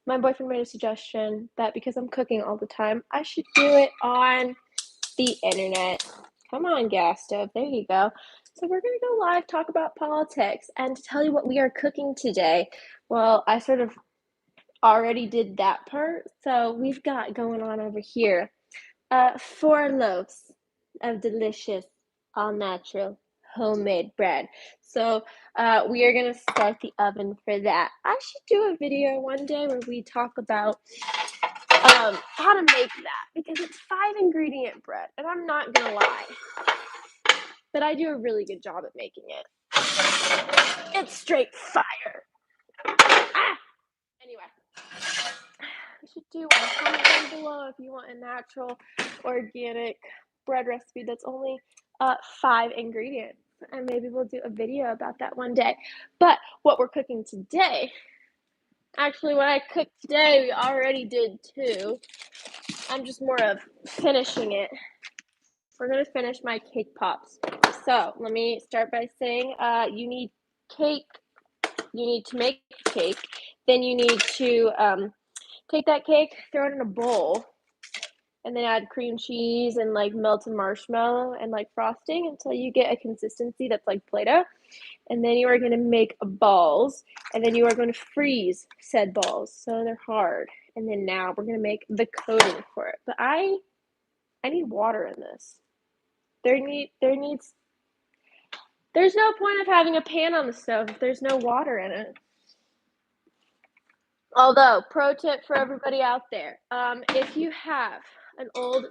my boyfriend made a suggestion that because I'm cooking all the time, I should do it on the internet. Come on, gas stove. There you go. So we're going to go live, talk about politics, and to tell you what we are cooking today. Well, I sort of already did that part. So we've got going on over here 4 loaves of delicious, all natural, homemade bread. So we are going to start the oven for that. I should do a video one day where we talk about how to make that because it's 5-ingredient bread, and I'm not going to lie, but I do a really good job at making it. It's straight fire. Anyway, you should do one. Comment down below if you want a natural, organic bread recipe that's only 5 ingredients, and maybe we'll do a video about that one day. But what we're cooking today, actually what I cooked today, we already did 2. I'm just more of finishing it. We're going to finish my cake pops. So let me start by saying you need cake. You need to make cake. Then you need to take that cake, throw it in a bowl, and then add cream cheese and like melted marshmallow and like frosting until you get a consistency that's like Play-Doh. And then you are going to make balls, and then you are going to freeze said balls so they're hard. And then now we're going to make the coating for it. But I need water in this. There's no point of having a pan on the stove if there's no water in it. Although, pro tip for everybody out there, if you have an old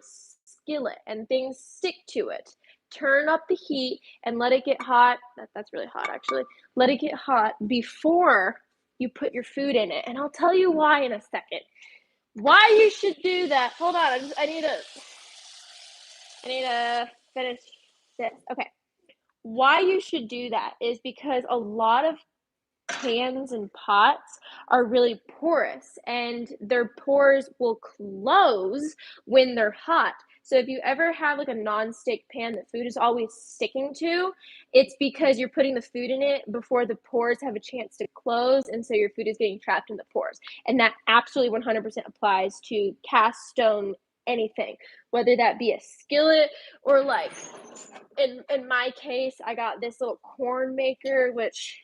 skillet and things stick to it, turn up the heat and let it get hot. That's really hot, actually. Let it get hot before you put your food in it. And I'll tell you why in a second. Why you should do that. Hold on, I need to finish this. Okay. Why you should do that is because a lot of pans and pots are really porous, and their pores will close when they're hot. So if you ever have like a non-stick pan that food is always sticking to, it's because you're putting the food in it before the pores have a chance to close, and so your food is getting trapped in the pores. And that absolutely 100% applies to cast stone anything, whether that be a skillet or like in my case, I got this little corn maker, which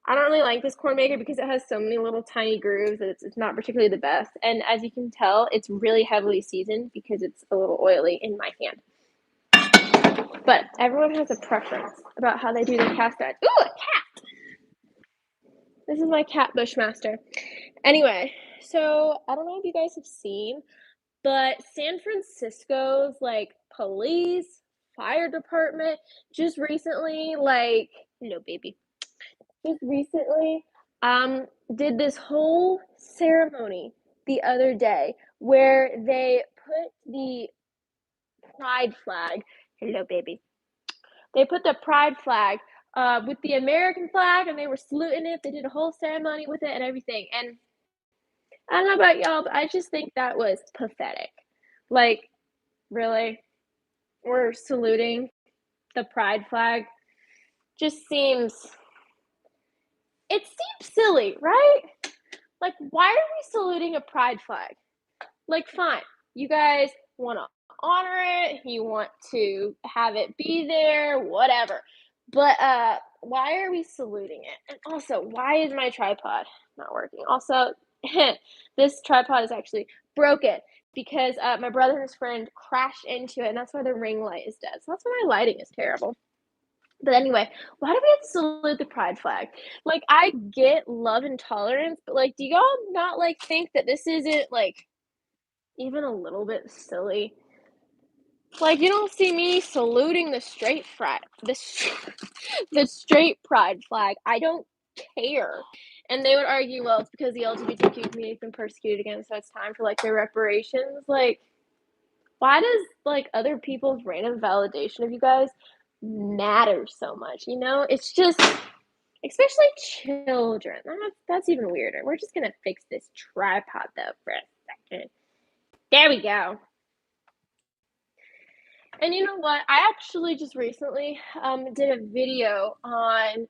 I don't really like this corn maker because it has so many little tiny grooves that it's not particularly the best. And as you can tell, it's really heavily seasoned because it's a little oily in my hand. But everyone has a preference about how they do their cast iron. Ooh, a cat! This is my cat, Bushmaster. Anyway, so I don't know if you guys have seen, but San Francisco's like police, fire department just recently, like, hello, baby. Just recently did this whole ceremony the other day where they put the pride flag, hello baby, they put the pride flag with the American flag, and they were saluting it. They did a whole ceremony with it and everything. And I don't know about y'all, but I just think that was pathetic. Like, really? We're saluting the pride flag? Just seems, it seems silly, right? Like, why are we saluting a pride flag? Like, fine, you guys want to honor it, you want to have it be there, whatever. But why are we saluting it? And also, why is my tripod not working? Also, this tripod is actually broken because my brother and his friend crashed into it, and that's why the ring light is dead. So that's why my lighting is terrible. But anyway, why do we have to salute the pride flag? Like, I get love and tolerance, but like, do y'all not like think that this isn't like even a little bit silly? Like, you don't see me saluting the straight pride flag. I don't care. And they would argue, well, it's because the LGBTQ community has been persecuted again, so it's time for like their reparations. Like, why does like other people's random validation of you guys matter so much? You know, it's just, especially children. That's even weirder. We're just gonna fix this tripod though for a second. There we go. And you know what? I actually just recently did a video on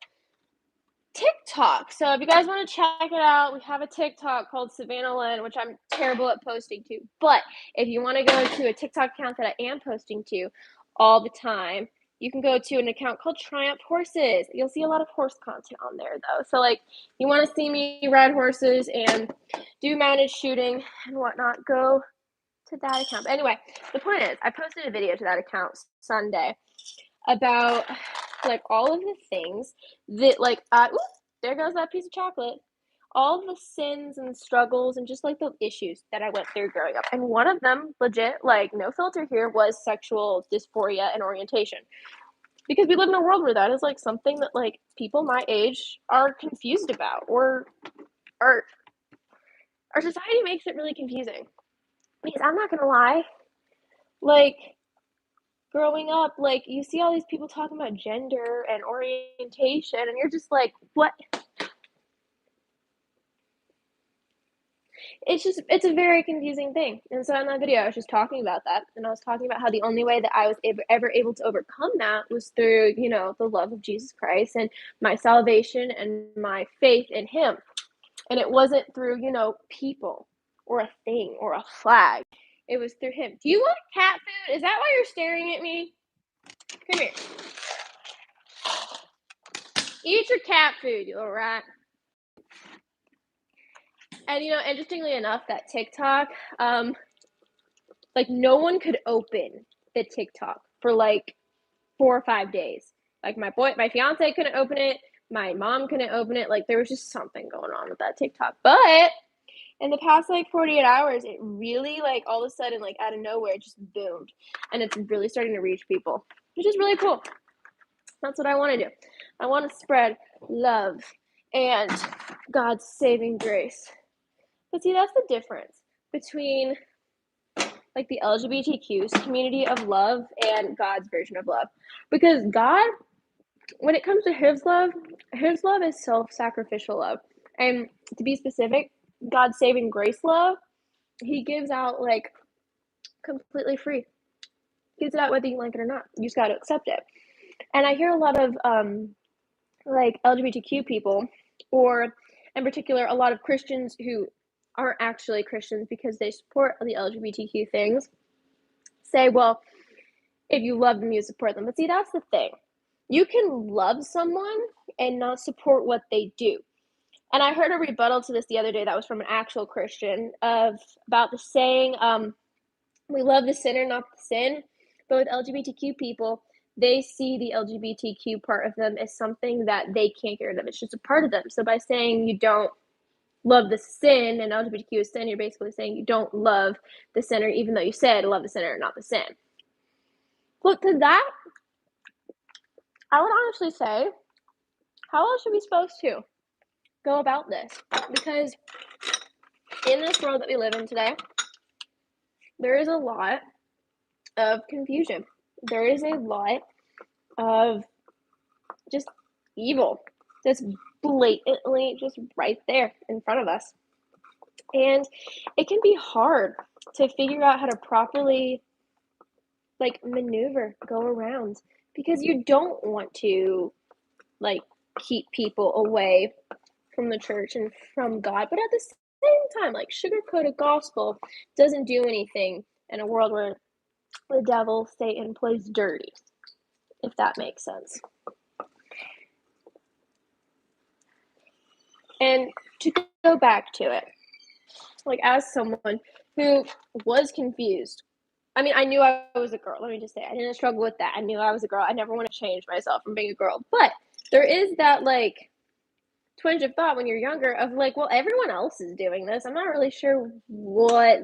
TikTok. So if you guys want to check it out, we have a TikTok called Savannah Lynn, which I'm terrible at posting to. But if you want to go to a TikTok account that I am posting to all the time, you can go to an account called Triumph Horses. You'll see a lot of horse content on there, though. So, like, you want to see me ride horses and do managed shooting and whatnot, go to that account. But anyway, the point is, I posted a video to that account Sunday about like all of the things that like there goes that piece of chocolate, all the sins and struggles and just like the issues that I went through growing up, and one of them, legit, like no filter here, was sexual dysphoria and orientation, because we live in a world where that is like something that like people my age are confused about, or our society makes it really confusing. Because I'm not gonna lie, like growing up, like you see all these people talking about gender and orientation, and you're just like, what? It's a very confusing thing. And so in that video, I was just talking about that, and I was talking about how the only way that I was ever able to overcome that was through, you know, the love of Jesus Christ and my salvation and my faith in Him. And it wasn't through, you know, people or a thing or a flag. It was through Him. Do you want cat food? Is that why you're staring at me? Come here. Eat your cat food, you little rat. And you know, interestingly enough, that TikTok, like no one could open the TikTok for like 4 or 5 days. Like my fiance couldn't open it, my mom couldn't open it. Like there was just something going on with that TikTok. But in the past like 48 hours, it really like all of a sudden, like out of nowhere, it just boomed, and it's really starting to reach people, which is really cool. That's what I want to do. I want to spread love and God's saving grace. But see, that's the difference between like the LGBTQ community of love and God's version of love. Because God, when it comes to His love is self-sacrificial love. And to be specific, God's saving grace love, He gives out like completely free. He gives it out whether you like it or not. You just got to accept it. And I hear a lot of like LGBTQ people, or in particular, a lot of Christians who aren't actually Christians because they support the LGBTQ things, say, well, if you love them, you support them. But see, that's the thing. You can love someone and not support what they do. And I heard a rebuttal to this the other day that was from an actual Christian about the saying, we love the sinner, not the sin. But with LGBTQ people, they see the LGBTQ part of them as something that they can't get rid of. It's just a part of them. So by saying you don't love the sin and LGBTQ is sin, you're basically saying you don't love the sinner, even though you said love the sinner, not the sin. Look, to that, I would honestly say, how else are we supposed to go about this? Because in this world that we live in today, there is a lot of confusion. There is a lot of just evil that's blatantly just right there in front of us. And it can be hard to figure out how to properly like maneuver, go around, because you don't want to like keep people away from the church and from God, but at the same time, like sugar-coated gospel doesn't do anything in a world where the devil, Satan, plays dirty, if that makes sense. And to go back to it, like as someone who was confused, I mean, I knew I was a girl. Let me just say, I didn't struggle with that. I knew I was a girl. I never want to change myself from being a girl. But there is that like twinge of thought when you're younger of like, well, everyone else is doing this. I'm not really sure what,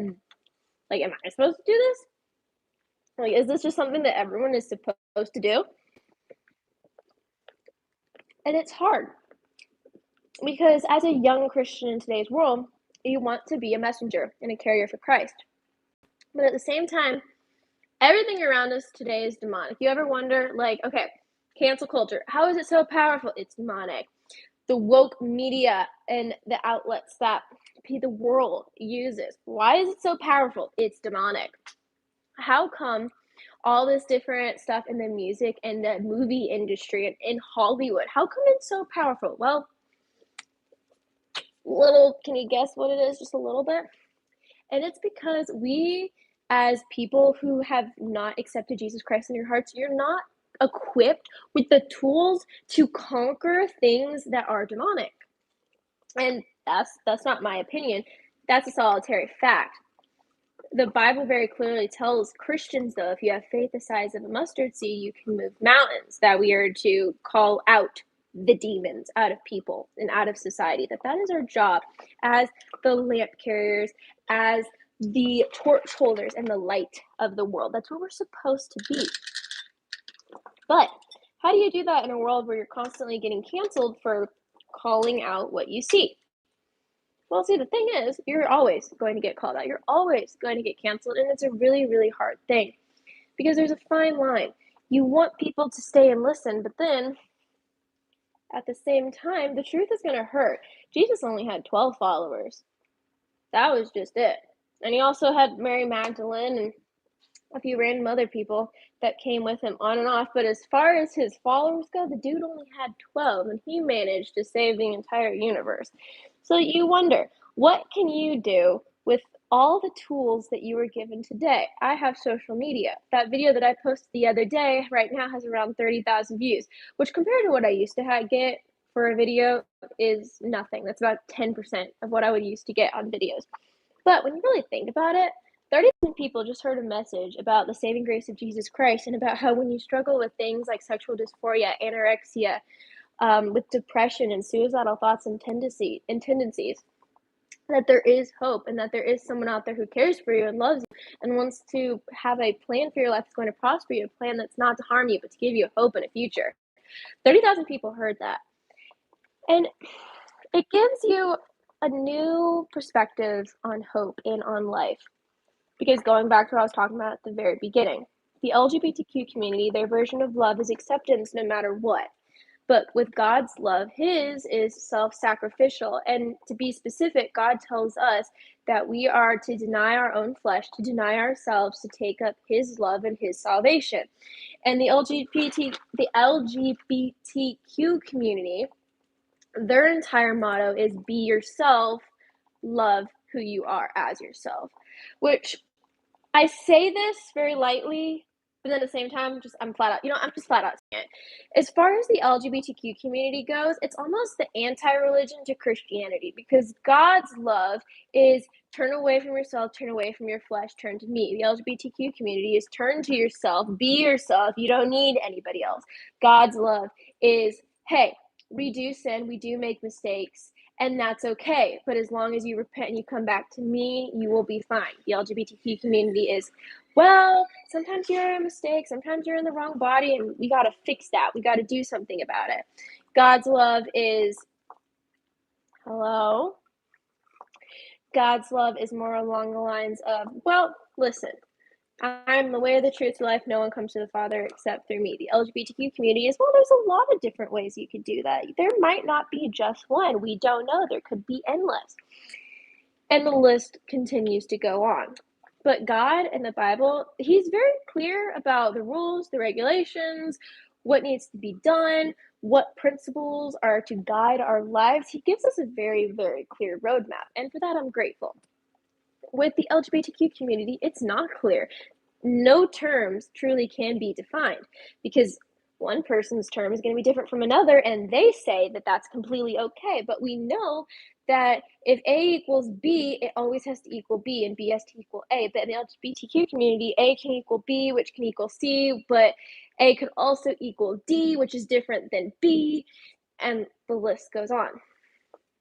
like, am I supposed to do this? Like, is this just something that everyone is supposed to do? And it's hard because as a young Christian in today's world, you want to be a messenger and a carrier for Christ. But at the same time, everything around us today is demonic. You ever wonder, like, okay, cancel culture, how is it so powerful? It's demonic. The woke media and the outlets that the world uses, why is it so powerful? It's demonic. How come all this different stuff in the music and the movie industry and in Hollywood, how come it's so powerful? Well, can you guess what it is? Just a little bit? And it's because we, as people who have not accepted Jesus Christ in your hearts, you're not equipped with the tools to conquer things that are demonic. And that's not my opinion. That's a solitary fact. The Bible very clearly tells Christians, though, if you have faith the size of a mustard seed, you can move mountains, that we are to call out the demons out of people and out of society, that is our job as the lamp carriers, as the torch holders and the light of the world. That's what we're supposed to be. But how do you do that in a world where you're constantly getting canceled for calling out what you see? Well, see, the thing is, you're always going to get called out. You're always going to get canceled, and it's a really, really hard thing because there's a fine line. You want people to stay and listen, but then at the same time, the truth is going to hurt. Jesus only had 12 followers. That was just it. And he also had Mary Magdalene and a few random other people that came with him on and off. But as far as his followers go, the dude only had 12, and he managed to save the entire universe. So you wonder, what can you do with all the tools that you were given today? I have social media. That video that I posted the other day right now has around 30,000 views, which compared to what I used to get for a video is nothing. That's about 10% of what I would used to get on videos. But when you really think about it, 30,000 people just heard a message about the saving grace of Jesus Christ and about how when you struggle with things like sexual dysphoria, anorexia, with depression and suicidal thoughts and tendencies, that there is hope and that there is someone out there who cares for you and loves you and wants to have a plan for your life that's going to prosper you, a plan that's not to harm you, but to give you hope and a future. 30,000 people heard that. And it gives you a new perspective on hope and on life. Because going back to what I was talking about at the very beginning, the LGBTQ community, their version of love is acceptance no matter what. But with God's love, his is self-sacrificial. And to be specific, God tells us that we are to deny our own flesh, to deny ourselves, to take up his love and his salvation. And the LGBTQ community, their entire motto is be yourself, love who you are as yourself, which I say this very lightly, but then at the same time, I'm just flat out saying it. As far as the LGBTQ community goes, it's almost the anti-religion to Christianity because God's love is turn away from yourself, turn away from your flesh, turn to me. The LGBTQ community is turn to yourself, be yourself. You don't need anybody else. God's love is, hey, we do sin, we do make mistakes, and that's okay. But as long as you repent and you come back to me, you will be fine. The LGBTQ community is, well, sometimes you're a mistake, sometimes you're in the wrong body, and we got to fix that. We got to do something about it. God's love is, hello? God's love is more along the lines of, well, listen, I'm the way, the truth, the life. No one comes to the Father except through me. The LGBTQ community is, well, there's a lot of different ways you could do that. There might not be just one. We don't know. There could be endless. And the list continues to go on. But God in the Bible, he's very clear about the rules, the regulations, what needs to be done, what principles are to guide our lives. He gives us a very, very clear roadmap. And for that, I'm grateful. With the LGBTQ community, it's not clear. No terms truly can be defined because one person's term is going to be different from another, and they say that that's completely okay. But we know that if A equals B, it always has to equal B, and B has to equal A. But in the LGBTQ community, A can equal B, which can equal C, but A could also equal D, which is different than B, and the list goes on.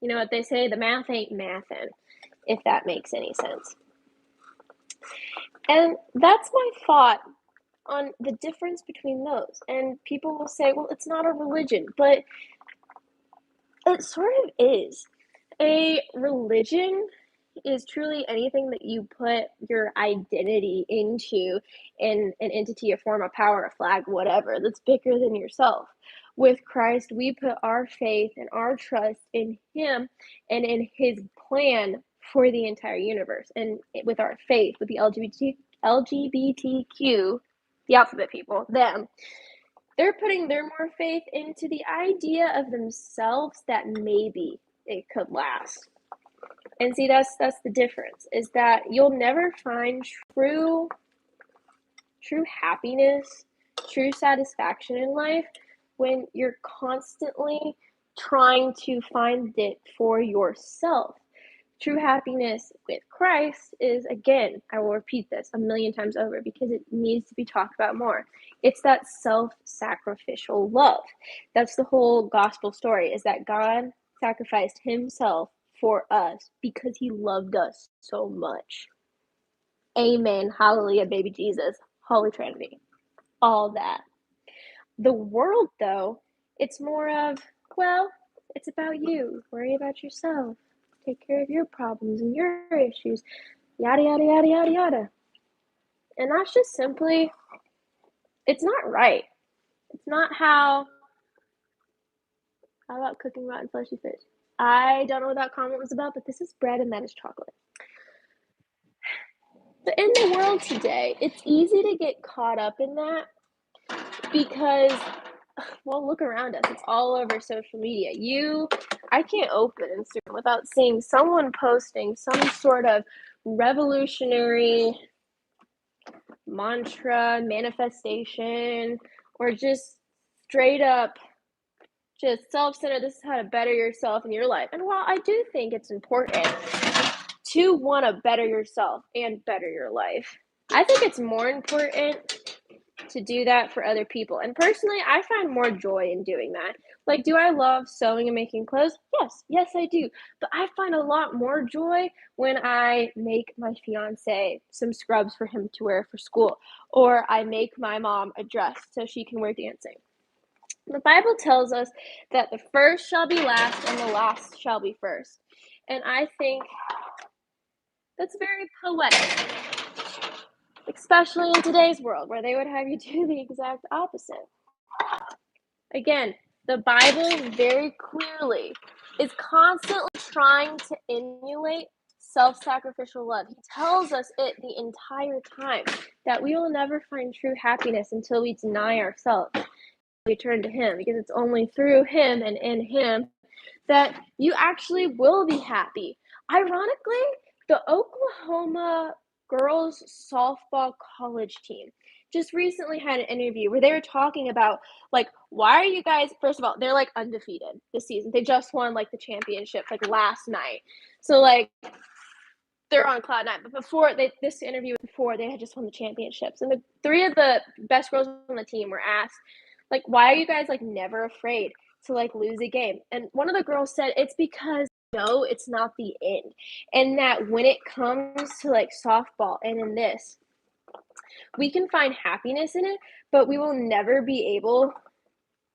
You know what they say? The math ain't mathin', if that makes any sense. And that's my thought on the difference between those. And people will say, well, it's not a religion, but it sort of is. A religion is truly anything that you put your identity into in an entity, a form, a power, a flag, whatever, that's bigger than yourself. With Christ, we put our faith and our trust in him and in his plan for the entire universe. And with our faith, with the LGBTQ, the alphabet people, them, they're putting their more faith into the idea of themselves that maybe it could last. And see, that's the difference, is that you'll never find true happiness, true satisfaction in life when you're constantly trying to find it for yourself. True happiness with Christ is, again, I will repeat this a million times over because it needs to be talked about more. It's that self-sacrificial love. That's the whole gospel story, is that God sacrificed himself for us because he loved us so much. Amen. Hallelujah, baby Jesus. Holy Trinity. All that. The world, though, it's more of, well, it's about you. Worry about yourself. Take care of your problems and your issues. Yada, yada, yada, yada, yada. And that's just simply, it's not right. It's not how about cooking rotten fleshy fish? I don't know what that comment was about, but this is bread and that is chocolate. But in the world today, it's easy to get caught up in that because, well, look around us. It's all over social media. I can't open Instagram without seeing someone posting some sort of revolutionary mantra, manifestation, or just straight up just self-centered, this is how to better yourself in your life. And while I do think it's important to want to better yourself and better your life, I think it's more important to do that for other people. And personally, I find more joy in doing that. Like, do I love sewing and making clothes? Yes, I do. But I find a lot more joy when I make my fiance some scrubs for him to wear for school, or I make my mom a dress so she can wear dancing. The Bible tells us that the first shall be last and the last shall be first. And I think that's very poetic, especially in today's world where they would have you do the exact opposite. Again, the Bible very clearly is constantly trying to emulate self-sacrificial love. He tells us it the entire time, that we will never find true happiness until we deny ourselves. We turn to him, because it's only through him and in him that you actually will be happy. Ironically, the Oklahoma girls softball college team just recently had an interview where they were talking about, like, why are you guys, first of all, they're like undefeated this season. They just won like the championship like last night. So like they're on cloud nine. But this interview before, they had just won the championships. And the three of the best girls on the team were asked, like, why are you guys like never afraid to like lose a game? And one of the girls said, it's because no, it's not the end. And that when it comes to like softball and in this, we can find happiness in it, but we will never be able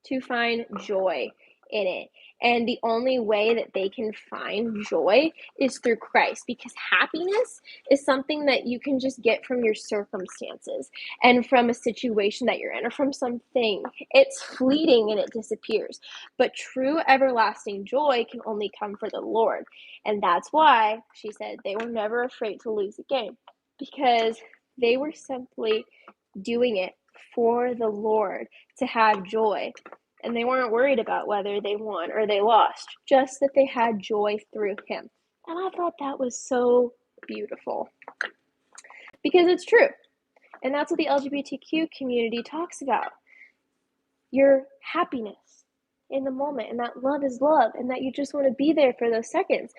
to find joy in it. And the only way that they can find joy is through Christ, because happiness is something that you can just get from your circumstances and from a situation that you're in or from something. It's fleeting and it disappears. But true everlasting joy can only come from the Lord. And that's why she said they were never afraid to lose a game, because they were simply doing it for the Lord to have joy. And they weren't worried about whether they won or they lost, just that they had joy through him. And I thought that was so beautiful, because it's true. And that's what the LGBTQ community talks about. Your happiness in the moment, and that love is love, and that you just want to be there for those seconds.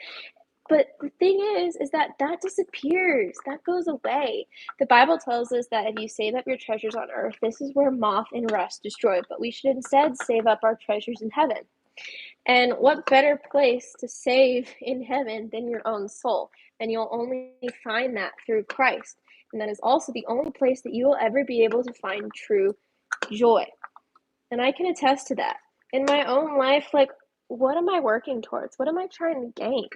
But the thing is that disappears. That goes away. The Bible tells us that if you save up your treasures on earth, this is where moth and rust destroy. But we should instead save up our treasures in heaven. And what better place to save in heaven than your own soul? And you'll only find that through Christ. And that is also the only place that you will ever be able to find true joy. And I can attest to that. In my own life, like, what am I working towards? What am I trying to gain?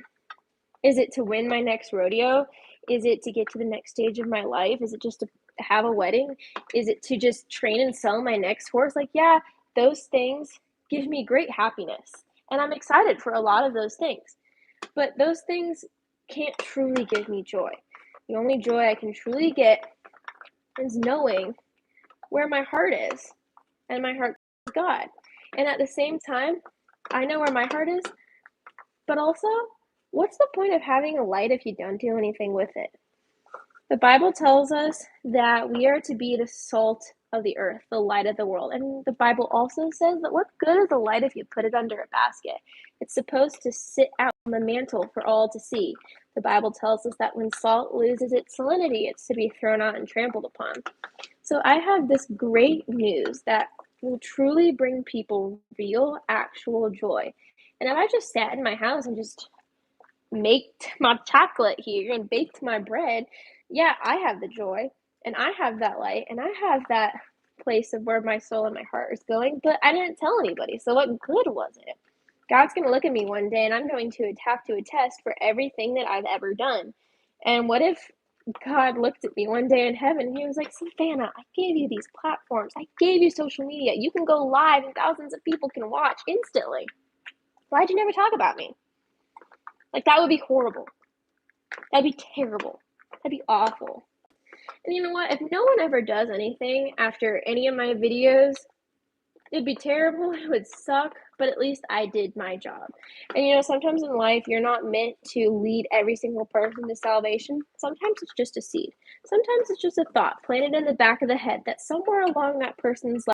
Is it to win my next rodeo? Is it to get to the next stage of my life? Is it just to have a wedding? Is it to just train and sell my next horse? Like, yeah, those things give me great happiness. And I'm excited for a lot of those things. But those things can't truly give me joy. The only joy I can truly get is knowing where my heart is. And my heart is God. And at the same time, I know where my heart is, but also What's the point of having a light if you don't do anything with it? The Bible tells us that we are to be the salt of the earth, the light of the world. And the Bible also says that what good is a light if you put it under a basket? It's supposed to sit out on the mantle for all to see. The Bible tells us that when salt loses its salinity, it's to be thrown out and trampled upon. So I have this great news that will truly bring people real, actual joy. And if I just sat in my house and just maked my chocolate here and baked my bread, yeah, I have the joy and I have that light and I have that place of where my soul and my heart is going, but I didn't tell anybody. So what good was it? God's going to look at me one day and I'm going to have to attest for everything that I've ever done. And what if God looked at me one day in heaven and he was like, Savannah, I gave you these platforms. I gave you social media. You can go live and thousands of people can watch instantly. Why'd you never talk about me? Like, that would be horrible. That'd be terrible. That'd be awful. And you know what? If no one ever does anything after any of my videos, it'd be terrible. It would suck, but at least I did my job. And you know, sometimes in life, you're not meant to lead every single person to salvation. Sometimes it's just a seed. Sometimes it's just a thought planted in the back of the head that somewhere along that person's life,